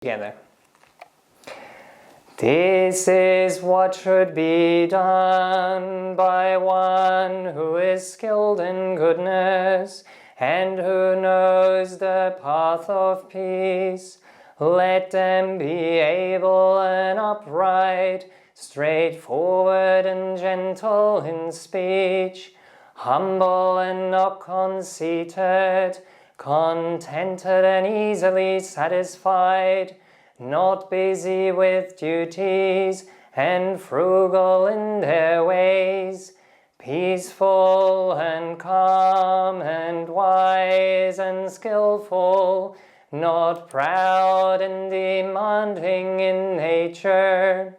Together. This is what should be done by one who is skilled in goodness and who knows the path of peace. Let them be able and upright, straightforward and gentle in speech, humble and not conceited, contented and easily satisfied, not busy with duties, and frugal in their ways, peaceful and calm and wise and skillful, not proud and demanding in nature.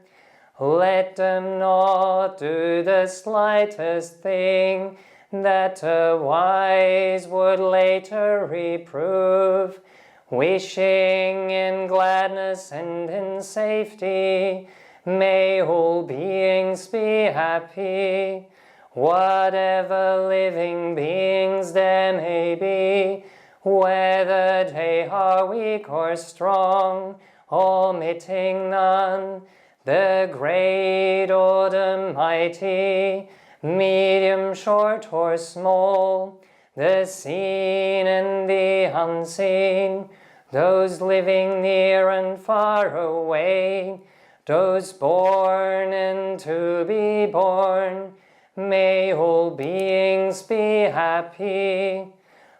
Let them not do the slightest thing that a wise would later reprove, wishing in gladness and in safety, may all beings be happy. Whatever living beings there may be, whether they are weak or strong, omitting none, the great or the mighty, medium, short or small, the seen and the unseen, those living near and far away, those born and to be born, may all beings be happy.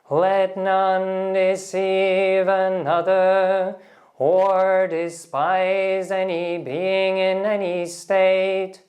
Let none deceive another, or despise any being in any state.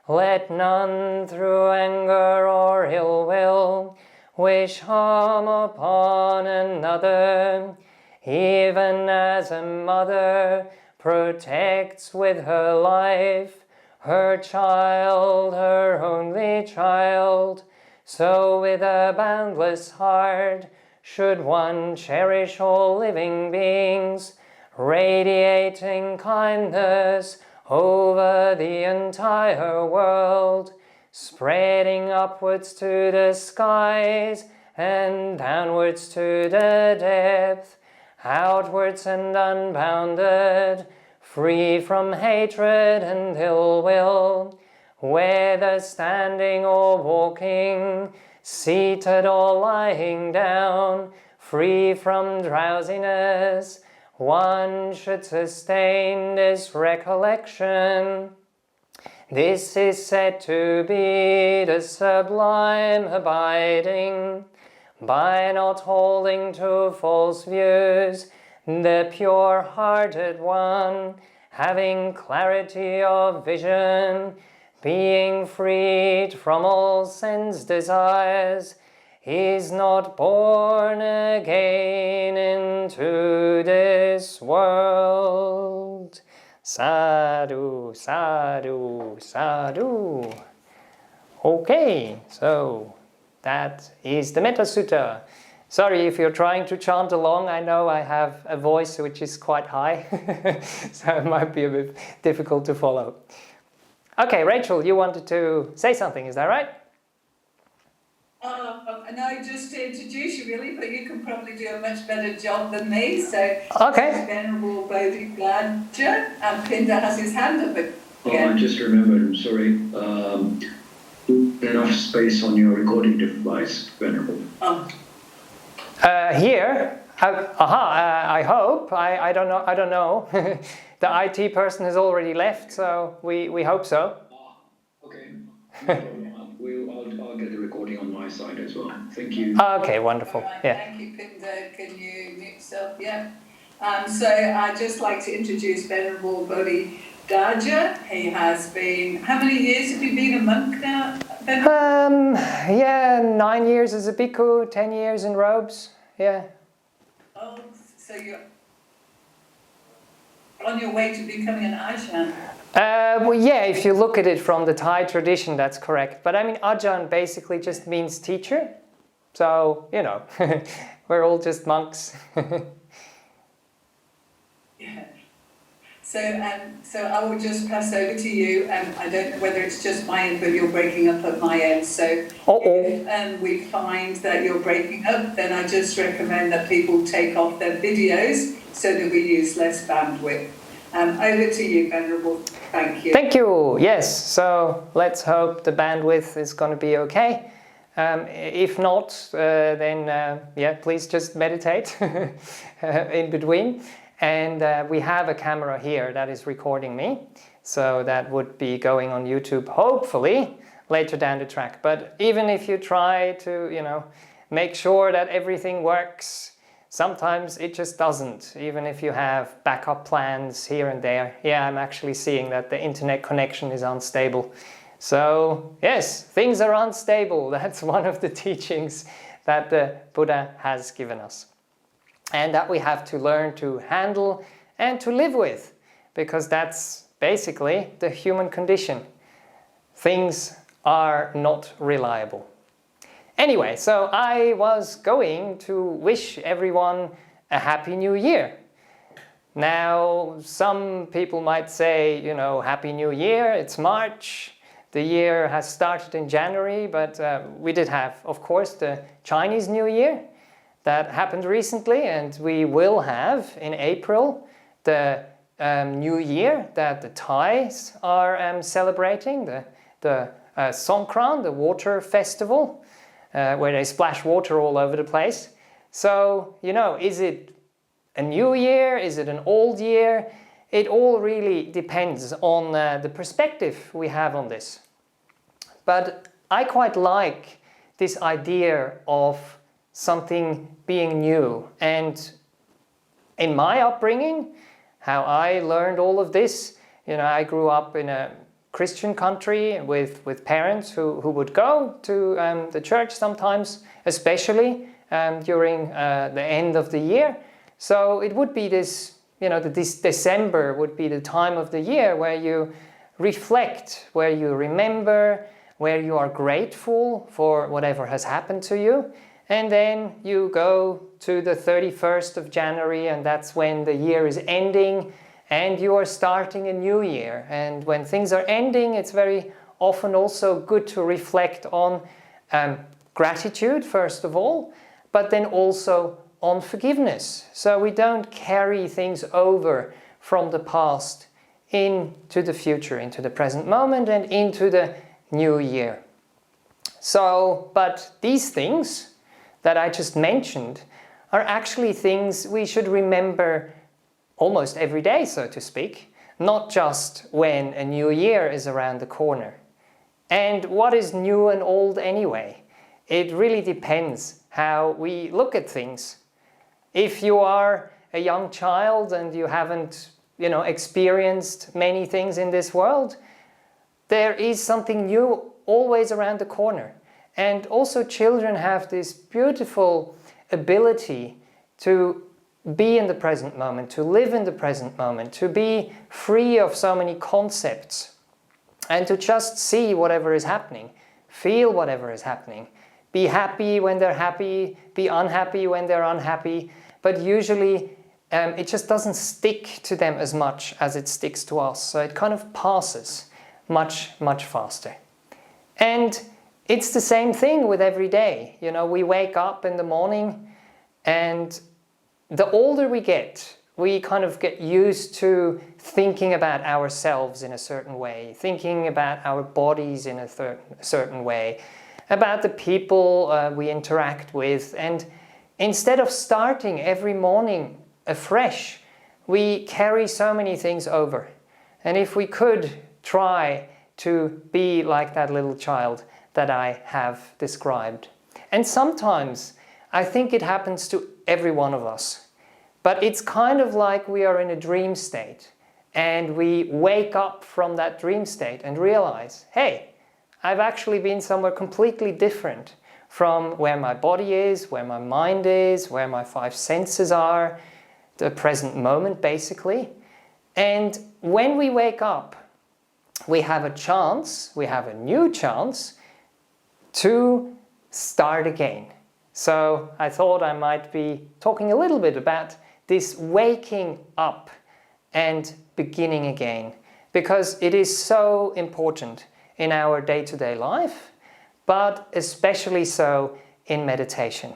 Let none through anger or ill will wish harm upon another, even as a mother protects with her life her child, her only child, so with a boundless heart should one cherish all living beings, radiating kindness over the entire world, spreading upwards to the skies and downwards to the depth, outwards and unbounded, free from hatred and ill will, whether standing or walking, seated or lying down, free from drowsiness. One should sustain this recollection. This is said to be the sublime abiding, by not holding to false views, the pure-hearted one, having clarity of vision, being freed from all sense desires, is not born again into this world. Sadhu, sadhu, sadhu. Okay, so that is the Metta Sutta. Sorry if you're trying to chant along. I know I have a voice which is quite high, so it might be a bit difficult to follow. Okay, Rachel, you wanted to say something, is that right? No, just to introduce you really, but you can probably do a much better job than me. So, okay. Venerable Bodhidhaja, and Pinda has his hand up again. Oh, I just remembered, I'm sorry. Enough space on your recording device, Venerable. Here? I hope. I don't know. The IT person has already left, so we hope so. Okay. I'll get the recording on my side as well. Thank you. Okay, wonderful. Right, yeah. Thank you, Pinda. Can you mute yourself? Yeah. So I'd just like to introduce Venerable Bodhidhaja. He has been... How many years have you been a monk now, Venerable? 9 years as a bhikkhu, 10 years in robes. Yeah. Oh, so you're on your way to becoming an Ajahn? Well, yeah, if you look at it from the Thai tradition, that's correct. But I mean, Ajahn basically just means teacher. So, you know, we're all just monks. Yeah. So So I will just pass over to you, and I don't know whether it's just my end, but you're breaking up at my end. So if we find that you're breaking up, then I just recommend that people take off their videos so that we use less bandwidth. Over to you, Venerable. Thank you. Thank you. Yes, so let's hope the bandwidth is going to be okay. If not, then yeah, please just meditate in between. And we have a camera here that is recording me, so that would be going on YouTube, hopefully, later down the track. But even if you try to, you know, make sure that everything works, sometimes it just doesn't, even if you have backup plans here and there. Yeah, I'm actually seeing that the internet connection is unstable. So, yes, things are unstable. That's one of the teachings that the Buddha has given us. And that we have to learn to handle and to live with, because that's basically the human condition. Things are not reliable. Anyway, so I was going to wish everyone a Happy New Year. Now, some people might say, you know, Happy New Year, it's March. The year has started in January, but we did have, of course, the Chinese New Year. That happened recently, and we will have in April the New Year that the Thais are celebrating, the Songkran, the water festival, where they splash water all over the place. So, you know, is it a new year? Is it an old year? It all really depends on the perspective we have on this. But I quite like this idea of something being new. And in my upbringing, how I learned all of this, you know, I grew up in a Christian country with parents who would go to the church sometimes, especially during the end of the year. So it would be this, you know, this December would be the time of the year where you reflect, where you remember, where you are grateful for whatever has happened to you. And then you go to the 31st of January, and that's when the year is ending and you are starting a new year. And when things are ending, it's very often also good to reflect on gratitude, first of all, but then also on forgiveness. So we don't carry things over from the past into the future, into the present moment and into the new year. So, but these things that I just mentioned are actually things we should remember almost every day, so to speak, not just when a new year is around the corner. And what is new and old anyway? It really depends how we look at things. If you are a young child and you haven't, you know, experienced many things in this world, there is something new always around the corner. And also children have this beautiful ability to be in the present moment, to live in the present moment, to be free of so many concepts, and to just see whatever is happening, feel whatever is happening, be happy when they're happy, be unhappy when they're unhappy, but usually it just doesn't stick to them as much as it sticks to us, so it kind of passes much, much faster. And it's the same thing with every day. You know, we wake up in the morning, and the older we get, we kind of get used to thinking about ourselves in a certain way, thinking about our bodies in a certain way, about the people we interact with. And instead of starting every morning afresh, we carry so many things over. And if we could try to be like that little child that I have described. And sometimes I think it happens to every one of us. But it's kind of like we are in a dream state and we wake up from that dream state and realize, hey, I've actually been somewhere completely different from where my body is, where my mind is, where my five senses are, the present moment basically. And when we wake up, we have a chance, we have a new chance to start again. So I thought I might be talking a little bit about this waking up and beginning again, because it is so important in our day-to-day life, but especially so in meditation,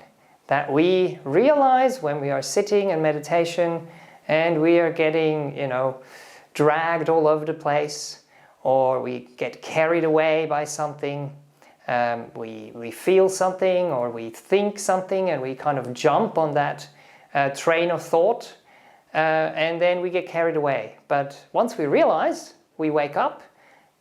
that we realize when we are sitting in meditation and we are getting, dragged all over the place, or we get carried away by something, we feel something or we think something and we kind of jump on that train of thought, and then we get carried away. But once we realize, we wake up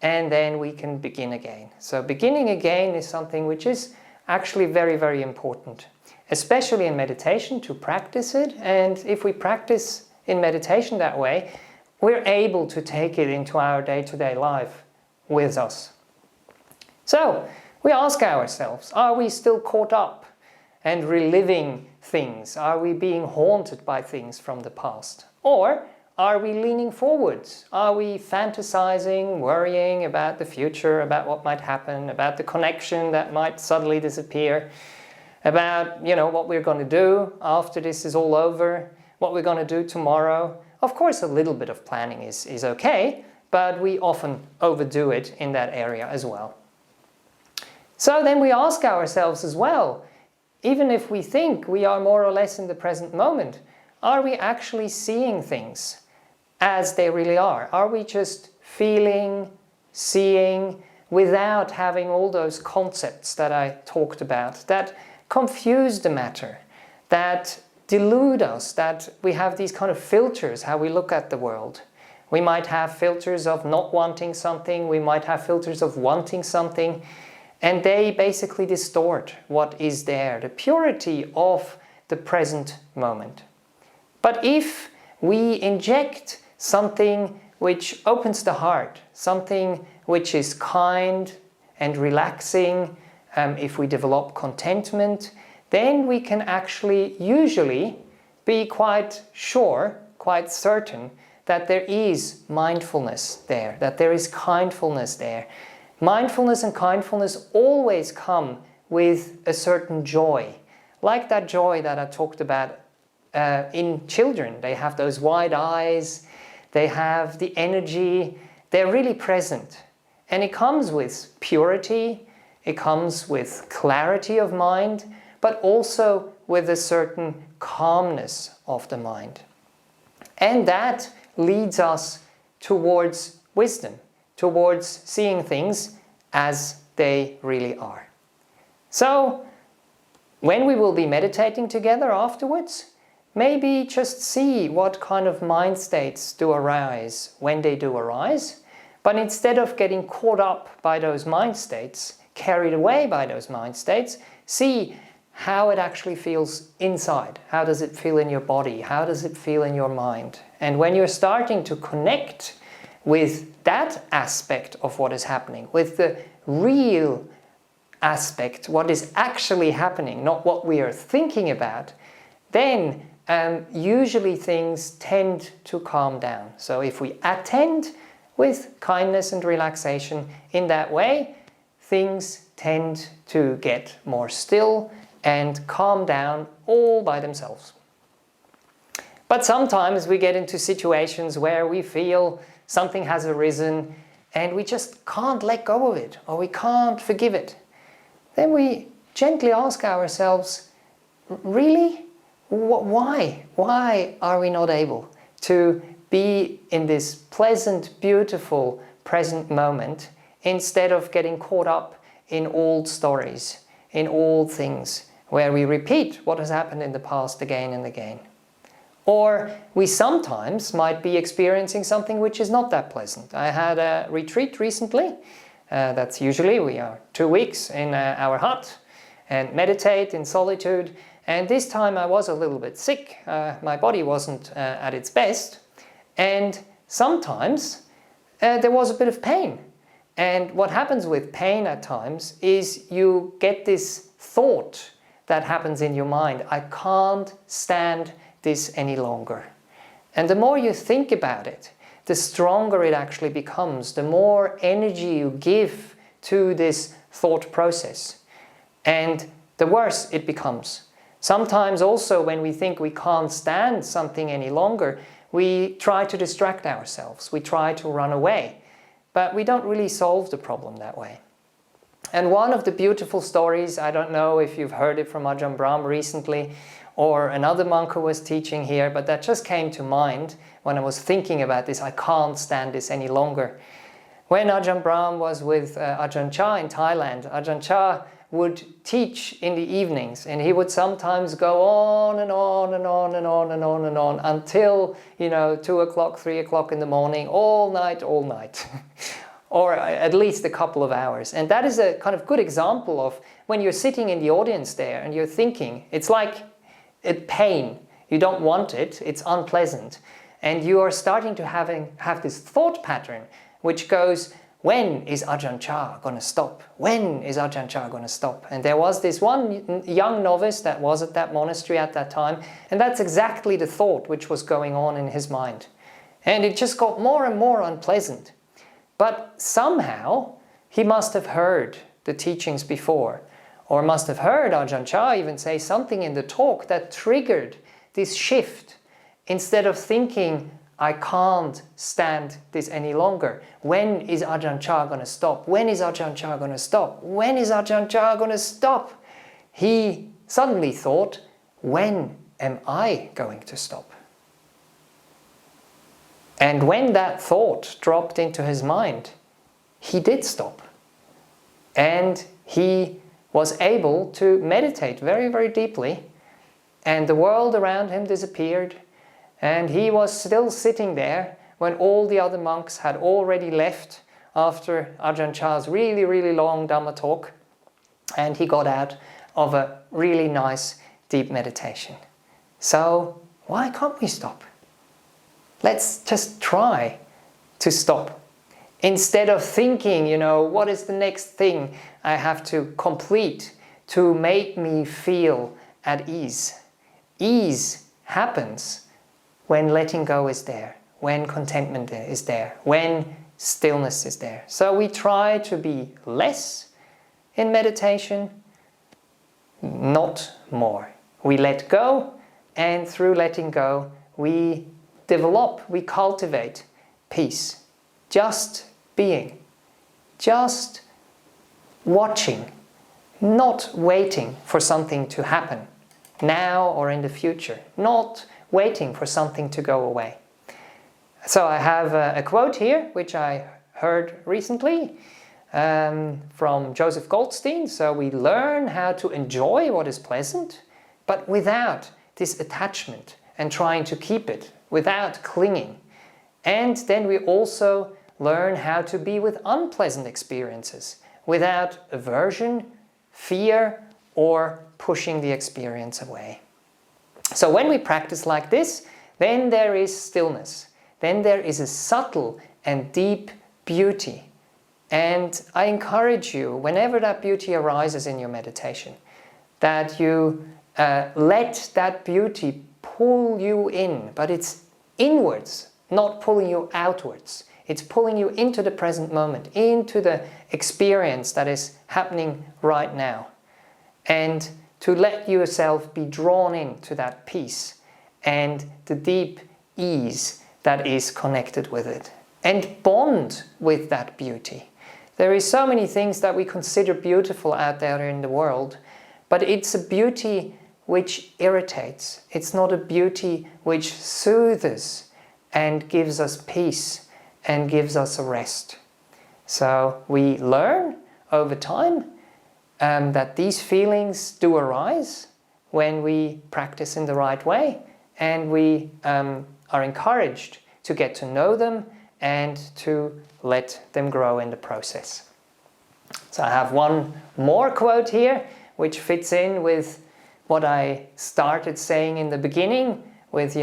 and then we can begin again. So beginning again is something which is actually very, very important, especially in meditation, to practice it. And if we practice in meditation that way, we're able to take it into our day-to-day life with us. So we ask ourselves, are we still caught up and reliving things? Are we being haunted by things from the past? Or are we leaning forwards? Are we fantasizing, worrying about the future, about what might happen, about the connection that might suddenly disappear, about what we're going to do after this is all over, what we're going to do tomorrow? Of course, a little bit of planning is okay, but we often overdo it in that area as well. So then we ask ourselves as well, even if we think we are more or less in the present moment, are we actually seeing things as they really are? Are we just feeling, seeing, without having all those concepts that I talked about, that confuse the matter, that delude us, that we have these kind of filters, how we look at the world? We might have filters of not wanting something, we might have filters of wanting something, and they basically distort what is there, the purity of the present moment. But if we inject something which opens the heart, something which is kind and relaxing, if we develop contentment, then we can actually usually be quite sure, quite certain that there is mindfulness there, that there is kindfulness there. Mindfulness and kindfulness always come with a certain joy, like that joy that I talked about in children. They have those wide eyes, they have the energy, they're really present. And it comes with purity, it comes with clarity of mind, but also with a certain calmness of the mind. And that leads us towards wisdom, towards seeing things as they really are. So, when we will be meditating together afterwards, maybe just see what kind of mind states do arise when they do arise, but instead of getting caught up by those mind states, carried away by those mind states, see how it actually feels inside. How does it feel in your body? How does it feel in your mind? And when you're starting to connect with that aspect of what is happening, with the real aspect, what is actually happening, not what we are thinking about, then usually things tend to calm down. So if we attend with kindness and relaxation in that way, things tend to get more still and calm down all by themselves. But sometimes we get into situations where we feel something has arisen and we just can't let go of it, or we can't forgive it. Then we gently ask ourselves, really? Why? Why are we not able to be in this pleasant, beautiful present moment instead of getting caught up in old stories, in old things, where we repeat what has happened in the past again and again? Or we sometimes might be experiencing something which is not that pleasant. I had a retreat recently. That's usually we are 2 weeks in our hut and meditate in solitude. And this time I was a little bit sick. My body wasn't at its best. And sometimes there was a bit of pain. And what happens with pain at times is you get this thought that happens in your mind. I can't stand this any longer. And the more you think about it, the stronger it actually becomes, the more energy you give to this thought process, and the worse it becomes. Sometimes also when we think we can't stand something any longer, we try to distract ourselves, we try to run away, but we don't really solve the problem that way. And one of the beautiful stories, I don't know if you've heard it from Ajahn Brahm recently, or another monk who was teaching here, but that just came to mind when I was thinking about this. I can't stand this any longer. When Ajahn Brahm was with Ajahn Chah in Thailand, Ajahn Chah would teach in the evenings, and he would sometimes go on and on and on and on and on and on until, 2 o'clock, 3 o'clock in the morning, all night, or at least a couple of hours. And that is a kind of good example of when you're sitting in the audience there and you're thinking, it's like a pain. You don't want it, it's unpleasant. And you are starting to have this thought pattern which goes, when is Ajahn Chah going to stop? When is Ajahn Chah going to stop? And there was this one young novice that was at that monastery at that time, and that's exactly the thought which was going on in his mind. And it just got more and more unpleasant. But somehow he must have heard the teachings before, or must have heard Ajahn Chah even say something in the talk that triggered this shift. Instead of thinking, I can't stand this any longer. When is Ajahn Chah going to stop? When is Ajahn Chah going to stop? When is Ajahn Chah going to stop? He suddenly thought, when am I going to stop? And when that thought dropped into his mind, he did stop. And he was able to meditate very, very deeply, and the world around him disappeared. And he was still sitting there when all the other monks had already left after Ajahn Chah's really, really long Dhamma talk. And he got out of a really nice, deep meditation. So, why can't we stop? Let's just try to stop. Instead of thinking, what is the next thing I have to complete to make me feel at ease. Ease happens when letting go is there, when contentment is there, when stillness is there. So we try to be less in meditation, not more. We let go, and through letting go, we develop, we cultivate peace. Just being, just watching, not waiting for something to happen now or in the future, not waiting for something to go away. So I have a quote here, which I heard recently from Joseph Goldstein. So we learn how to enjoy what is pleasant, but without this attachment and trying to keep it, without clinging. And then we also learn how to be with unpleasant experiences, without aversion, fear, or pushing the experience away. So when we practice like this, then there is stillness. Then there is a subtle and deep beauty. And I encourage you, whenever that beauty arises in your meditation, that you let that beauty pull you in. But it's inwards, not pulling you outwards. It's pulling you into the present moment, into the experience that is happening right now. And to let yourself be drawn into that peace and the deep ease that is connected with it. And bond with that beauty. There is so many things that we consider beautiful out there in the world, but it's a beauty which irritates. It's not a beauty which soothes and gives us peace and gives us a rest. So we learn over time that these feelings do arise when we practice in the right way, and we are encouraged to get to know them and to let them grow in the process. So I have one more quote here which fits in with what I started saying in the beginning with,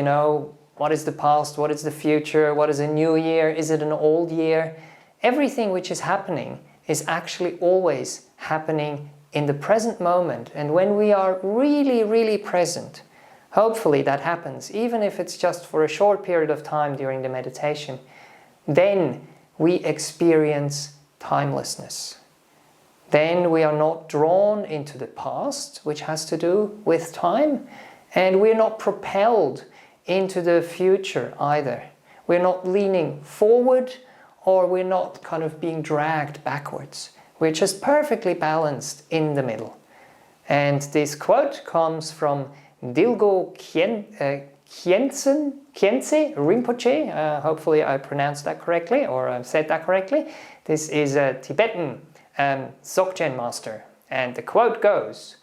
what is the past, what is the future, what is a new year, is it an old year? Everything which is happening is actually always happening in the present moment. And when we are really, really present, hopefully that happens, even if it's just for a short period of time during the meditation, then we experience timelessness. Then we are not drawn into the past, which has to do with time, and we're not propelled into the future either. We're not leaning forward, or we're not kind of being dragged backwards. We're just perfectly balanced in the middle. And this quote comes from Dilgo Khyentse Rinpoche. Hopefully I pronounced that correctly, or said that correctly. This is a Tibetan Dzogchen master. And the quote goes,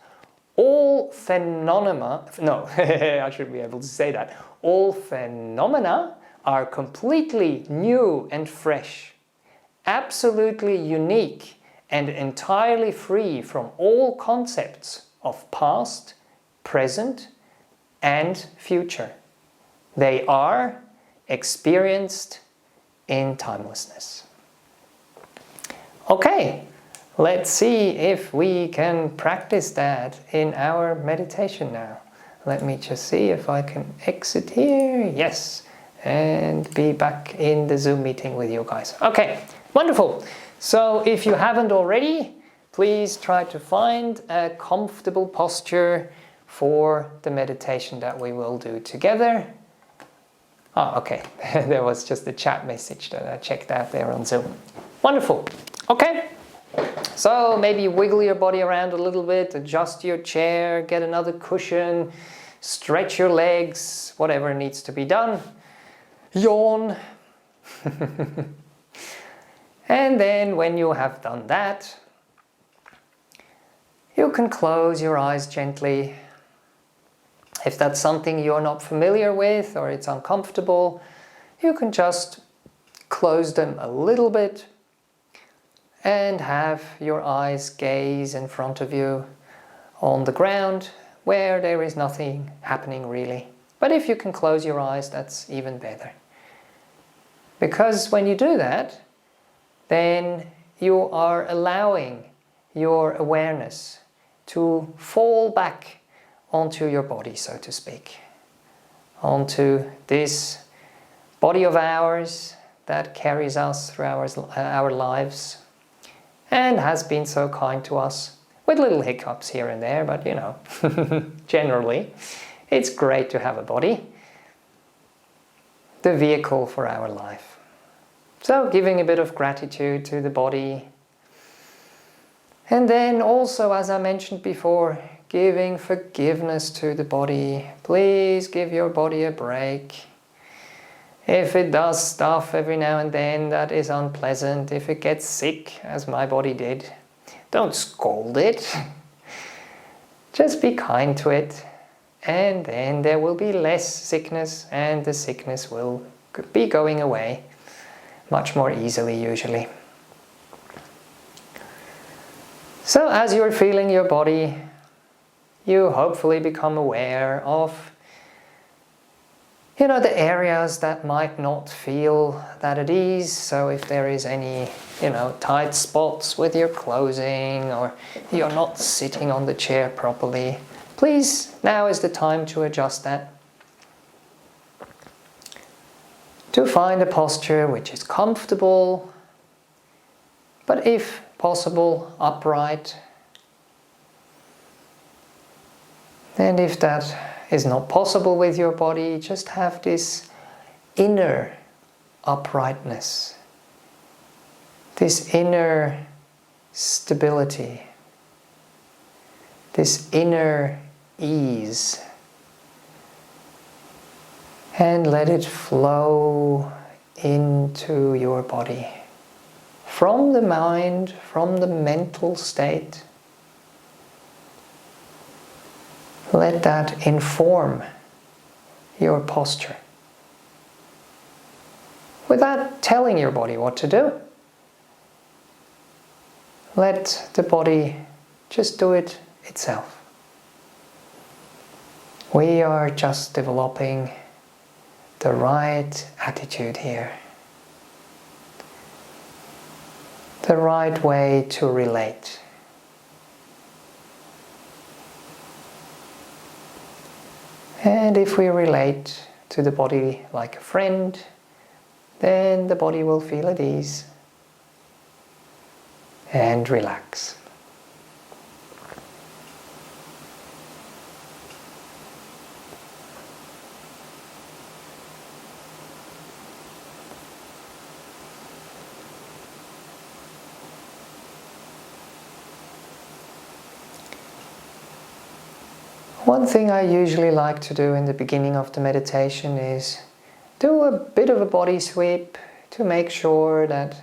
all phenomena, no, I should be able to say that. All phenomena are completely new and fresh, absolutely unique and entirely free from all concepts of past, present, and future. They are experienced in timelessness. Okay, let's see if we can practice that in our meditation now. Let me just see if I can exit here. Yes, and be back in the Zoom meeting with you guys. Okay, wonderful. So if you haven't already, please try to find a comfortable posture for the meditation that we will do together. Oh, okay. There was just a chat message that I checked out there on Zoom. Wonderful. Okay. So maybe wiggle your body around a little bit, adjust your chair, get another cushion, stretch your legs, whatever needs to be done. Yawn. And then when you have done that, you can close your eyes gently. If that's something you're not familiar with or it's uncomfortable, you can just close them a little bit and have your eyes gaze in front of you on the ground where there is nothing happening really. But if you can close your eyes, that's even better. Because when you do that, then you are allowing your awareness to fall back onto your body, so to speak, onto this body of ours that carries us through our lives and has been so kind to us, with little hiccups here and there, but you know, generally, it's great to have a body, the vehicle for our life. So giving a bit of gratitude to the body. And then also, as I mentioned before, giving forgiveness to the body. Please give your body a break. If it does stuff every now and then that is unpleasant, if it gets sick, as my body did, don't scold it. Just be kind to it. And then there will be less sickness, and the sickness will be going away much more easily usually. So as you're feeling your body, you hopefully become aware of, the areas that might not feel that at ease. So if there is any, tight spots with your clothing, or you're not sitting on the chair properly, please, now is the time to adjust that. To find a posture which is comfortable, but if possible, upright. And if that is not possible with your body, just have this inner uprightness, this inner stability, this inner ease. And let it flow into your body. From the mind, from the mental state. Let that inform your posture. Without telling your body what to do. Let the body just do it itself. We are just developing the right attitude here. The right way to relate. And if we relate to the body like a friend, then the body will feel at ease and relax. One thing I usually like to do in the beginning of the meditation is do a bit of a body sweep to make sure that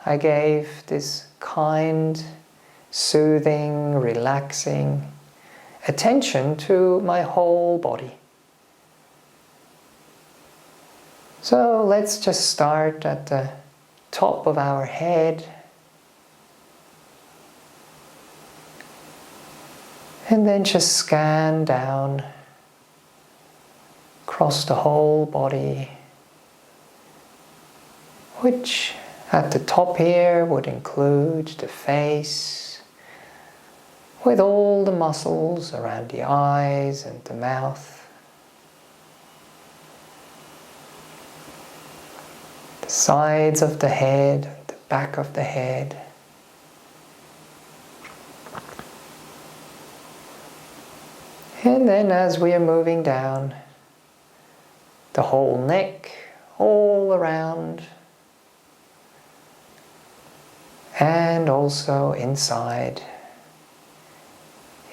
I gave this kind, soothing, relaxing attention to my whole body. So let's just start at the top of our head and then just scan down across the whole body, which at the top here would include the face with all the muscles around the eyes and the mouth, the sides of the head, the back of the head. And then as we are moving down, the whole neck, all around, and also inside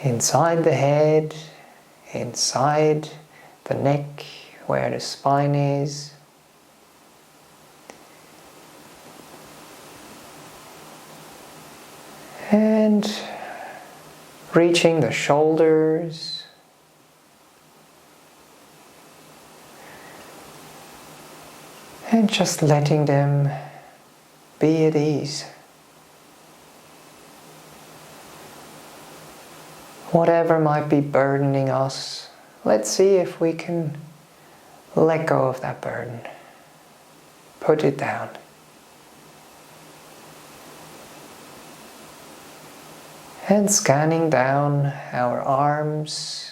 the head, inside the neck, where the spine is. And reaching the shoulders, and just letting them be at ease. Whatever might be burdening us, let's see if we can let go of that burden. Put it down. And scanning down our arms,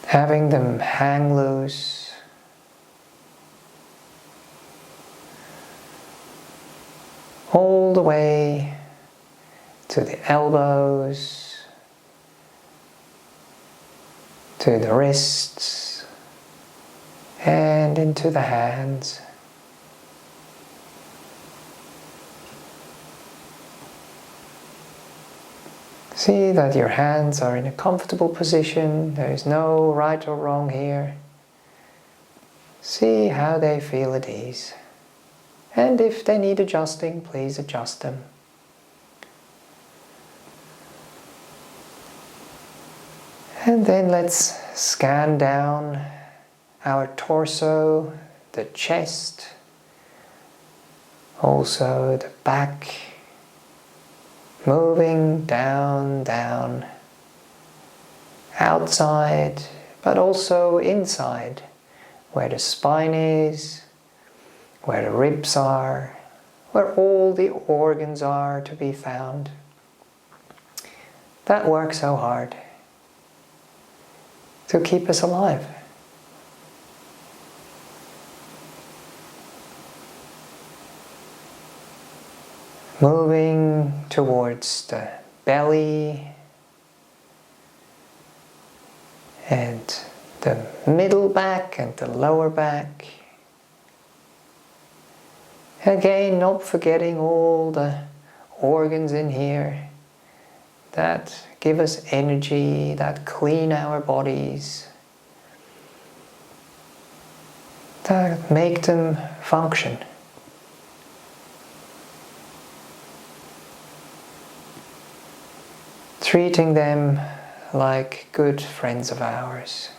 having them hang loose, all the way to the elbows, to the wrists, and into the hands. See that your hands are in a comfortable position. There is no right or wrong here. See how they feel at ease. And if they need adjusting, please adjust them. And then let's scan down our torso, the chest, also the back, moving down, down, outside, but also inside, where the spine is, where the ribs are, where all the organs are to be found, that work so hard to keep us alive. Moving towards the belly and the middle back and the lower back. Again, not forgetting all the organs in here that give us energy, that clean our bodies, that make them function. Treating them like good friends of ours.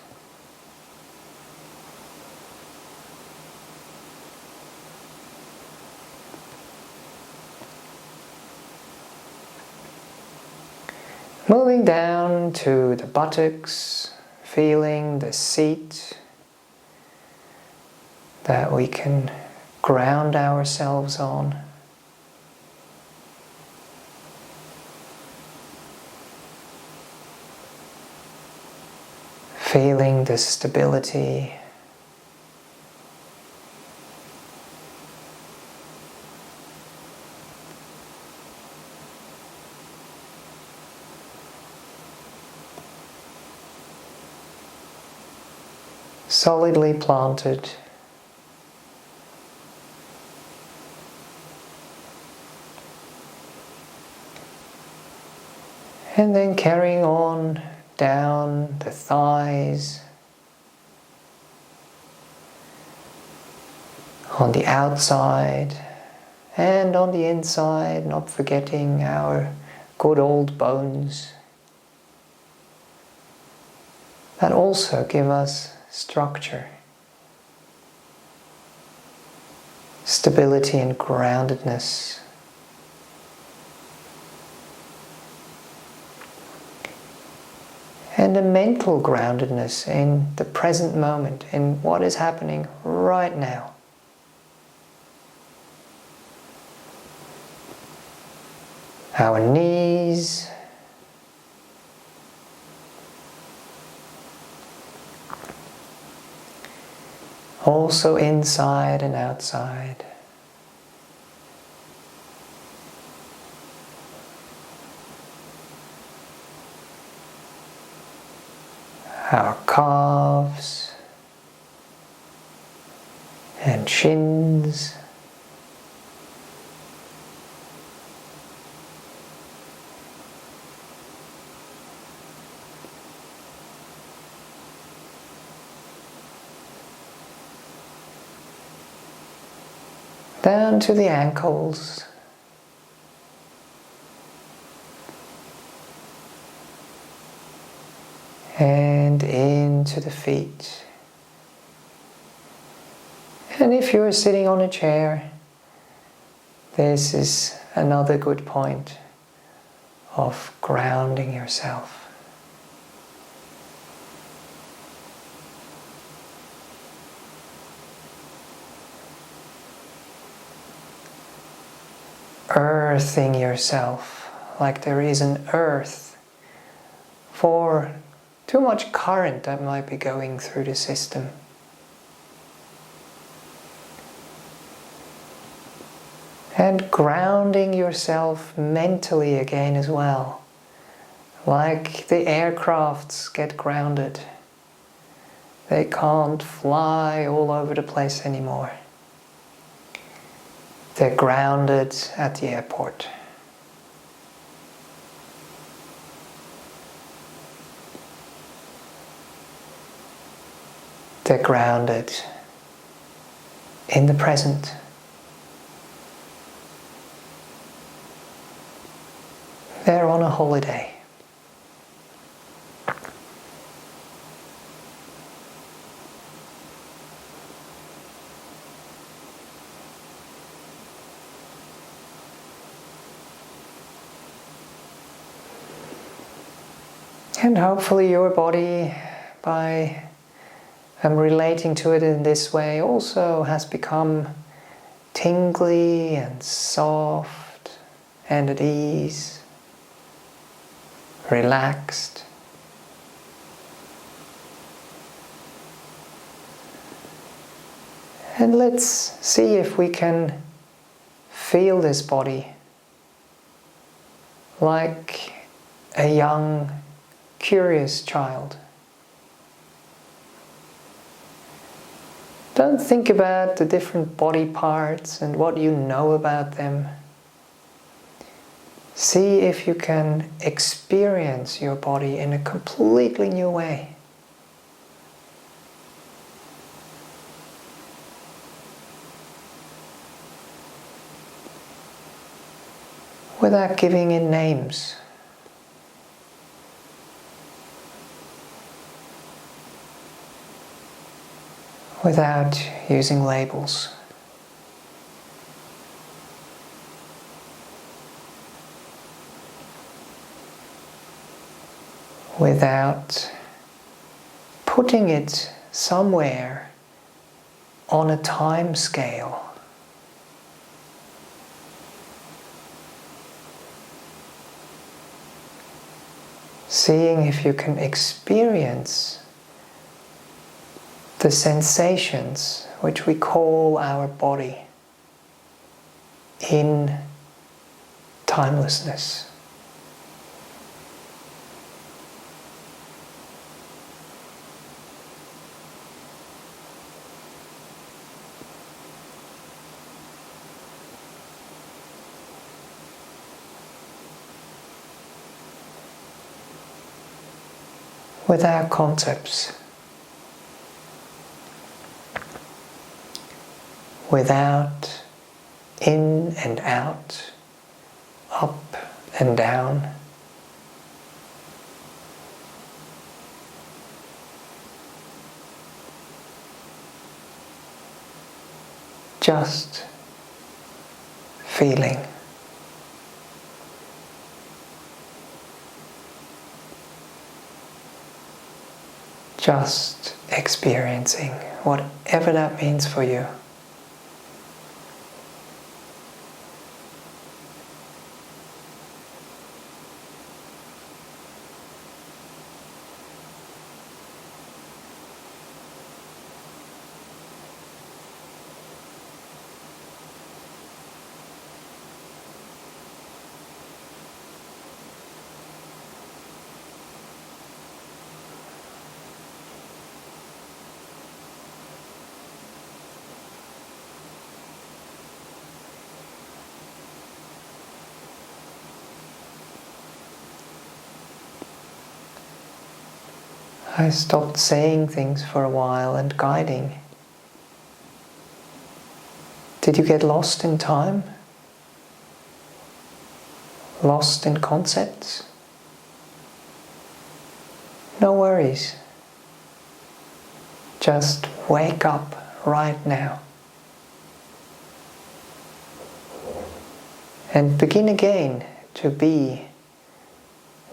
Moving down to the buttocks, feeling the seat that we can ground ourselves on. Feeling the stability. Solidly planted. And then carrying on down the thighs, on the outside and on the inside, not forgetting our good old bones that also give us structure, stability and groundedness. And a mental groundedness in the present moment, in what is happening right now. Our knees, also inside and outside. Our calves and shins. Down to the ankles. And into the feet. And if you're sitting on a chair, this is another good point of grounding yourself. Earthing yourself like there is an earth for too much current that might be going through the system. And grounding yourself mentally again as well. Like the aircrafts get grounded. They can't fly all over the place anymore. They're grounded at the airport. They're grounded in the present. They're on a holiday. And hopefully your body, by relating to it in this way, also has become tingly and soft and at ease, relaxed. And let's see if we can feel this body like a young, curious child. Don't think about the different body parts and what you know about them. See if you can experience your body in a completely new way. Without giving it names. Without using labels. Without putting it somewhere on a time scale. Seeing if you can experience the sensations which we call our body in timelessness. without concepts, without in and out, up and down. Just feeling. Just experiencing, whatever that means for you. I stopped saying things for a while and guiding. Did you get lost in time? Lost in concepts? No worries. Just wake up right now. And begin again to be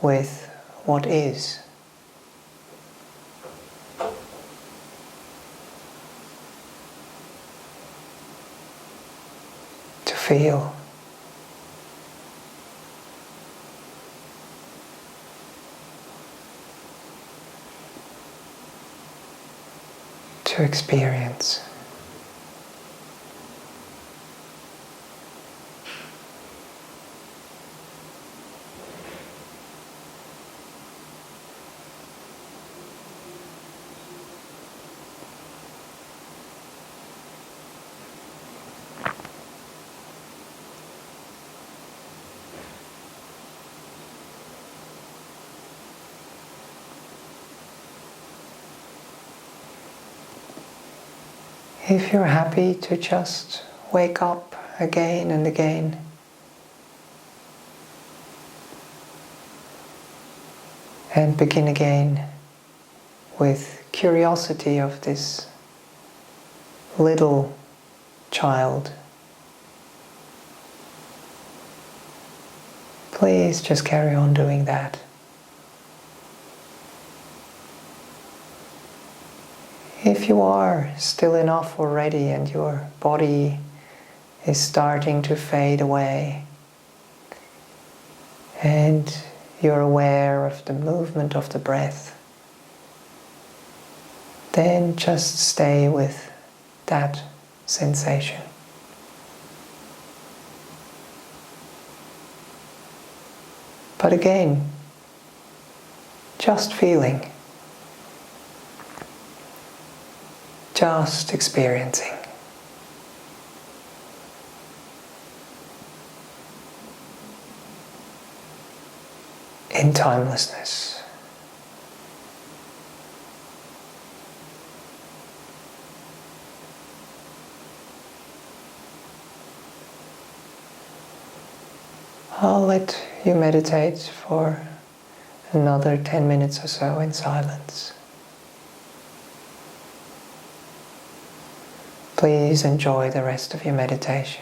with what is. Feel. To experience. If you're happy to just wake up again and again, and begin again with curiosity of this little child, please just carry on doing that. If you are still enough already and your body is starting to fade away and you're aware of the movement of the breath, then just stay with that sensation. But again, just feeling. Just experiencing. In timelessness. I'll let you meditate for another 10 minutes or so in silence. Please enjoy the rest of your meditation.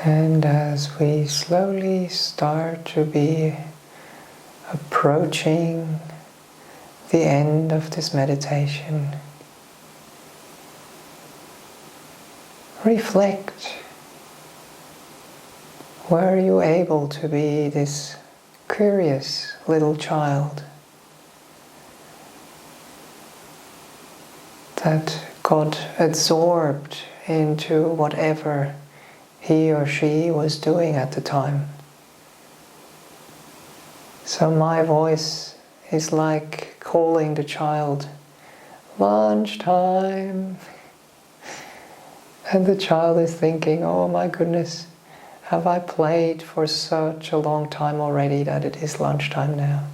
And as we slowly start to be approaching the end of this meditation, reflect. Were you able to be this curious little child that got absorbed into whatever he or she was doing at the time? So my voice is like calling the child, lunchtime. And the child is thinking, oh my goodness, have I played for such a long time already that it is lunchtime now?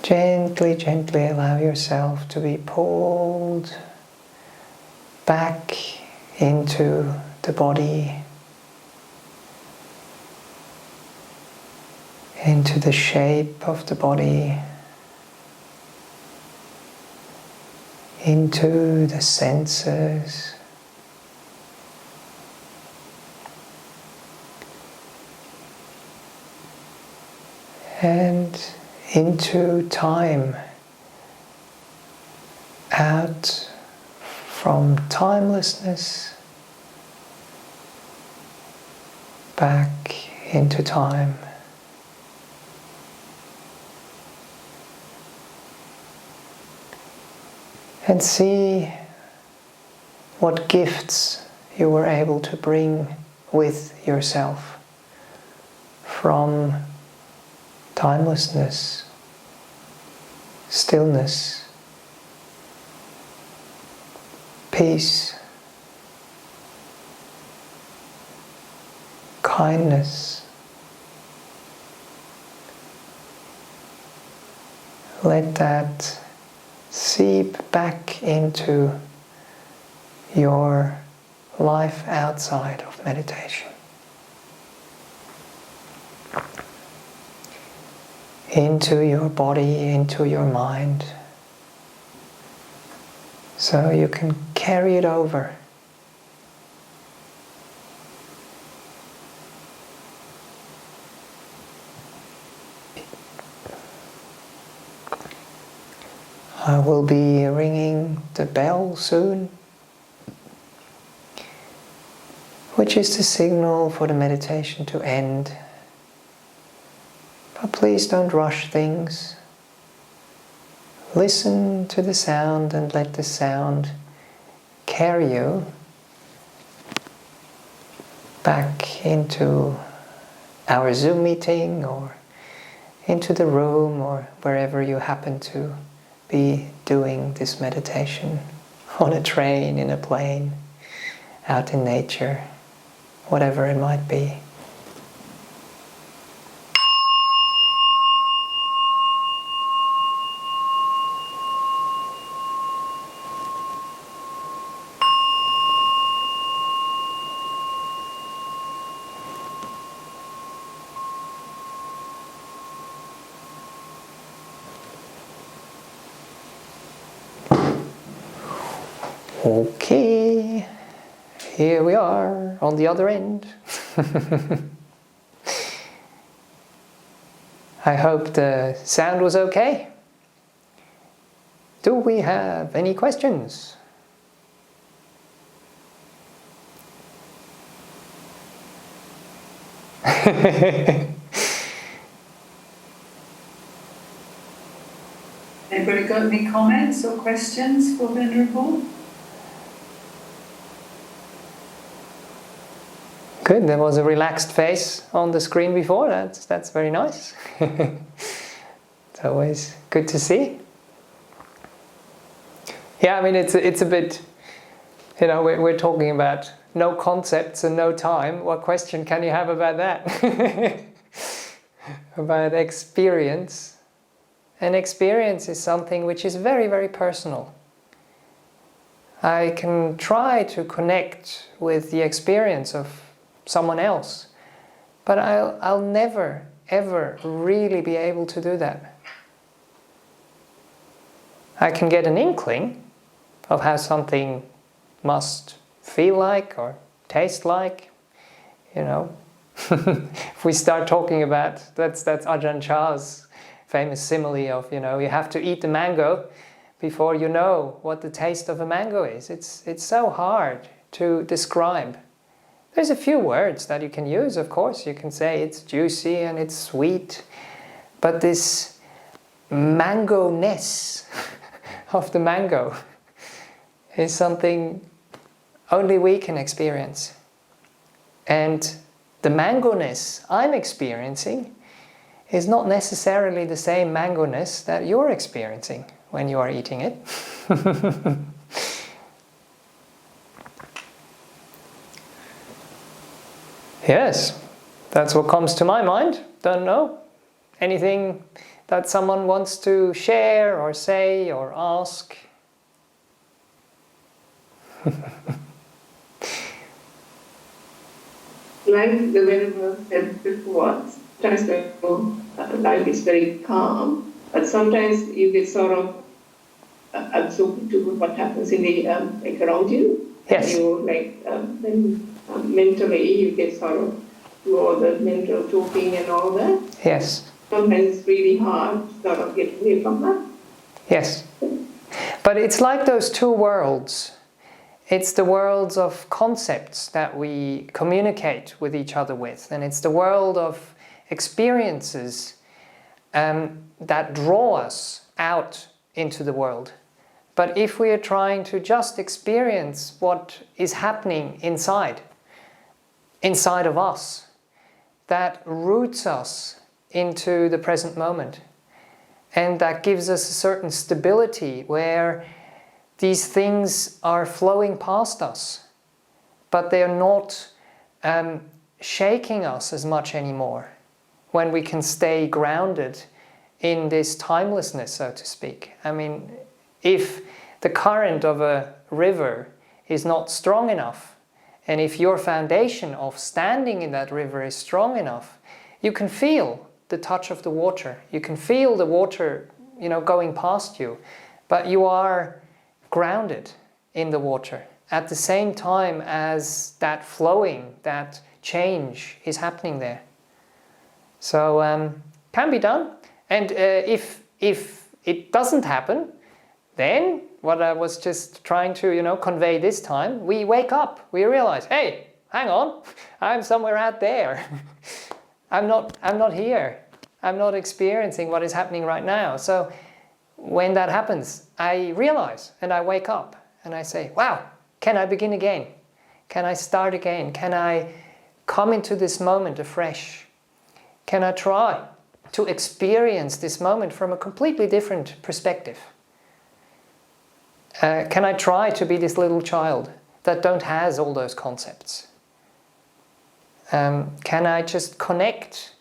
Gently, gently allow yourself to be pulled back into the body, into the shape of the body, into the senses, and into time, out from timelessness, back into time. And see what gifts you were able to bring with yourself from timelessness, stillness, peace, kindness. Let that seep back into your life outside of meditation. Into your body, into your mind. So you can carry it over. I will be ringing the bell soon, which is the signal for the meditation to end. But please don't rush things. Listen to the sound and let the sound carry you back into our Zoom meeting or into the room or wherever you happen to be doing this meditation, on a train, in a plane, out in nature, whatever it might be. Okay, here we are on the other end. I hope the sound was okay. Do we have any questions? Anybody got any comments or questions for Venerable? Good, there was a relaxed face on the screen before, that's very nice. It's always good to see. Yeah, I mean it's a bit, you know, we're talking about no concepts and no time. What question can you have about that? About experience. And experience is something which is very, very personal. I can try to connect with the experience of someone else, but I'll never, ever really be able to do that. I can get an inkling of how something must feel like or taste like, you know. If we start talking about, that's Ajahn Chah's famous simile of, you know, you have to eat the mango before you know what the taste of a mango is. It's so hard to describe. There's a few words that you can use, of course. You can say it's juicy and it's sweet, but this mango-ness of the mango is something only we can experience. And the mango-ness I'm experiencing is not necessarily the same mango-ness that you're experiencing when you are eating it. Yes, that's what comes to my mind. Don't know. Anything that someone wants to share or say or ask? Like the Venerable said before, sometimes the life is very calm, but sometimes you get sort of absorbed to what happens in the like around you. Yes. And you like then mentally you get sort of do all the mental talking and all that. Yes. Sometimes it's really hard to sort of get away from that. Yes. But it's like those two worlds. It's the worlds of concepts that we communicate with each other with, and it's the world of experiences that draw us out into the world. But if we are trying to just experience what is happening inside of us, that roots us into the present moment, and that gives us a certain stability where these things are flowing past us, but they are not shaking us as much anymore, when we can stay grounded in this timelessness, so to speak. I mean, if the current of a river is not strong enough, and if your foundation of standing in that river is strong enough, you can feel the touch of the water. You can feel the water, you know, going past you, but you are grounded in the water at the same time as that flowing, that change is happening there. So can be done. And if it doesn't happen, then what I was just trying to, you know, convey this time, we wake up, we realize, hey, hang on, I'm somewhere out there. I'm not here. I'm not experiencing what is happening right now. So when that happens, I realize and I wake up and I say, wow, can I begin again? Can I start again? Can I come into this moment afresh? Can I try to experience this moment from a completely different perspective? Can I try to be this little child that don't has all those concepts? Can I just connect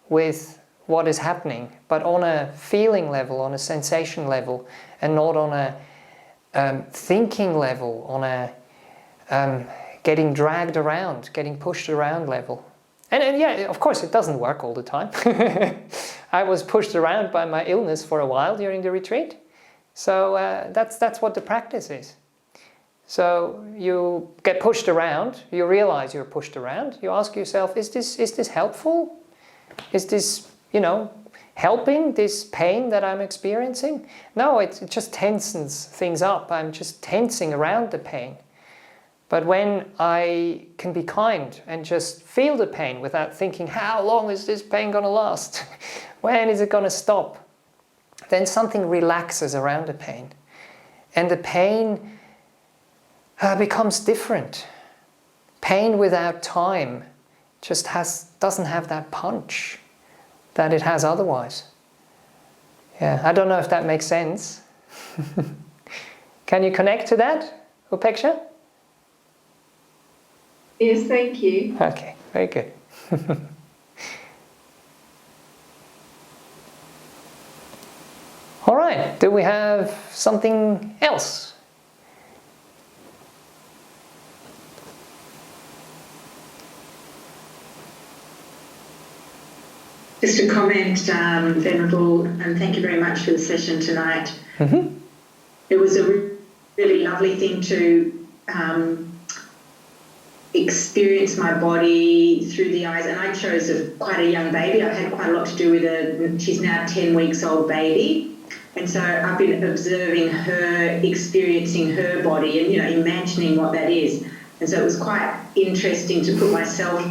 with what is happening, but on a feeling level, on a sensation level, and not on a thinking level, on a getting dragged around, getting pushed around level? And yeah, of course, it doesn't work all the time. I was pushed around by my illness for a while during the retreat. So that's what the practice is. So you get pushed around, you realize you're pushed around, you ask yourself, is this helpful? Is this, you know, helping this pain that I'm experiencing? No, it just tensens things up. I'm just tensing around the pain. But when I can be kind and just feel the pain without thinking, how long is this pain going to last? When is it going to stop? Then something relaxes around the pain. And the pain becomes different. Pain without time just doesn't have that punch that it has otherwise. Yeah, I don't know if that makes sense. Can you connect to that, Upeksha? Yes, thank you. Okay, very good. All right, do we have something else? Just a comment, Venerable, and thank you very much for the session tonight. Mm-hmm. It was a really lovely thing to experience my body through the eyes, and I chose quite a young baby. I've had quite a lot to do with she's now 10 weeks old baby, and so I've been observing her, experiencing her body, and imagining what that is. And so it was quite interesting to put myself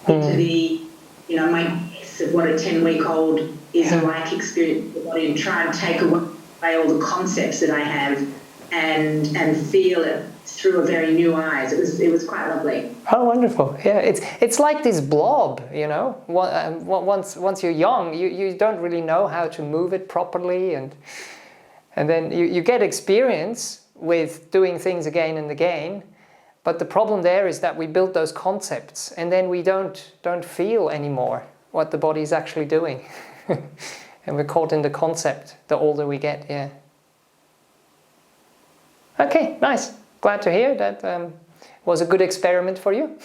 into the my guess of what a 10-week-old is like, experience the body, and try and take away all the concepts that I have and feel it through a very new eyes. It was quite lovely. Oh, wonderful! Yeah, it's like this blob, Once you're young, you don't really know how to move it properly, and then you get experience with doing things again and again. But the problem there is that we build those concepts, and then we don't feel anymore what the body is actually doing, and we're caught in the concept the older we get. Yeah. Okay, nice. Glad to hear that was a good experiment for you.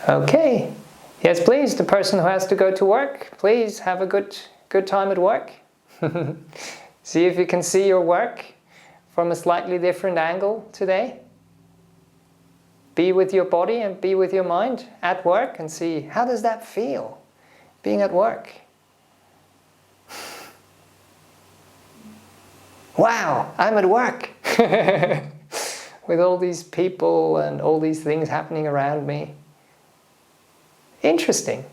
Okay. Yes, please, the person who has to go to work, please have a good time at work. See if you can see your work from a slightly different angle today. Be with your body and be with your mind at work and see, how does that feel, being at work? Wow, I'm at work with all these people and all these things happening around me. Interesting.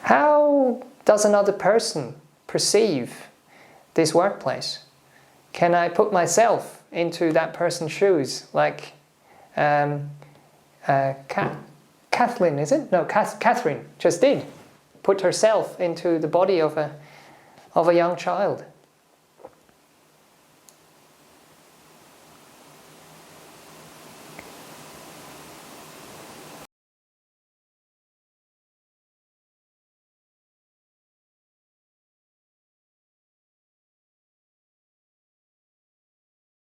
How does another person perceive this workplace? Can I put myself into that person's shoes, like Kathleen, is it? No, Catherine just did. Put herself into the body of a young child.